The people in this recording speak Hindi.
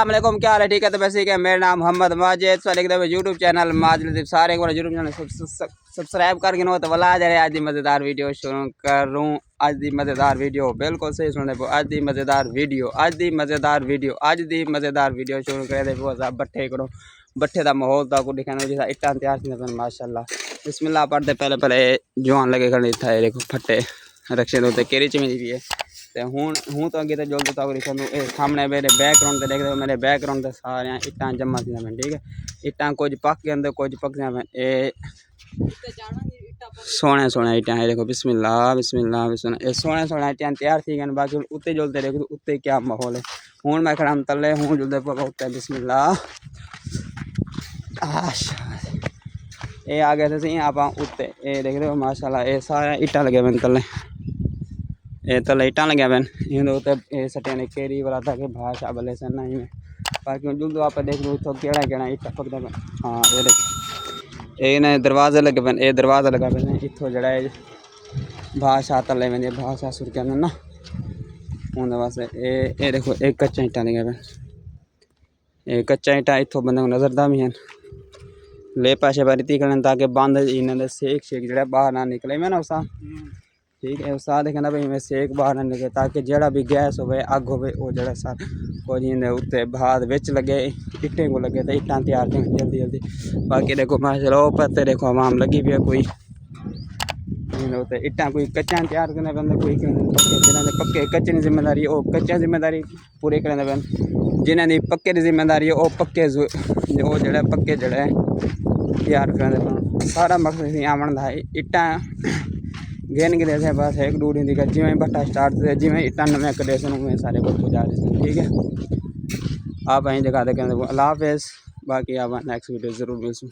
अस्सलाम वालेकुम, क्या हाल है? ठीक है। तो वैसे क्या, मेरा नाम मोहम्मद माजिद, तो यूट्यूब चैनल माजिद सारे यूट्यूब चैनल सब्सक्राइब करके नो तो वाला आ जाए। आज दी मज़ेदार वीडियो शुरू करूँ। आज दी मज़ेदार वीडियो बिल्कुल सही सुन दे। आज दी मज़ेदार वीडियो शुरू कर दे। सब बट्ठे करो, बट्ठे का माहौल था को दिखाना जैसा इट्टां तैयार थी माशाल्लाह। बिस्मिल्लाह पढ़ते पहले जवान लगे खड़े था। देखो फट्टे रक्षे दे केरी चमेली भी है। तो हूँ तो अगे तो जल्दी तक लिखा सामने मेरे बैकग्राउंड देख दो। मेरे बैकग्राउंड से सारे इट्टां जमा थी मैं, ठीक है। इट्टां कुछ पक के अंदर कुछ पक मैं सोने सोने इट्टां है। देखो बिस्मिल्लाह बिस्मिल्लाह बिस्मिल्लाह, ये सोने सोने इट्टां तैयार थी गए। बाकी उत्ते जुलते देखो उत्ते क्या माहौल है। हूँ मैं खड़ा तले हूँ जुलते उत्ते बिस्मिल्लाह। ये आ गए थे सही आप उत्ते, ये देख रहे हो माशाल्लाह। ये सारे इट्टां लगे मैंने तले, ये तले इट्टां लगे मैंने ये सटे ने केरी वाला था कि भाषा भले से नहीं में। बाकी जुल दो आप देख लो तो केड़ा केड़ा इट्टा पकड़ा मैं। हाँ ये देख, ये ने दरवाजे लगे पैन, ये दरवाजा लगा पैन इत्थों जड़ा भाषा तले में भाषा सुर के ना उन वास्ते। ये देखो एक कच्चा इट्टा लगे पैन, ये कच्चा इट्टा इत्थों बंदे को नजरदा भी हैं। ले पाशे बारी ती करन ताकि बंद इन्हें सेक शेक जड़ा बाहर ना निकले मैं ना उसा, ठीक है। उसा देखना भाई मैं सेक बाहर ना निकले ताकि जड़ा भी गैस हो अग हो वो जड़ा सा कोई उत्ते भात बिच लगे इट्टे को लगे तो इट्टां तैयार थे जल्दी जल्दी। बाकी देखो माशाल्लाह पत्ते देखो आवाम लगी भी है। कोई उत्ते इट्टां कोई कच्चा तैयार करने पैंदा, कोई पक्के जिन्होंने पक्के कच्चे की जिम्मेदारी वो कच्चा जिम्मेदारी पूरे करने पैन। जिन्होंने पक्के की जिम्मेदारी है वो पक्के वो जड़ा पक्के जड़ा तैयार करने पैन। सारा मकसद आवन का है इट्टां गेन के देते बस एक दूर नहीं दिखा जिमें भट्टा स्टार्ट थे जिमें इट्टां नवे कटे में सारे को पुजा रहे, ठीक है। आप वहीं जगह देखें अल्लाह हाफिज़। बाकी आप नेक्स्ट वीडियो ज़रूर मिलसूँ।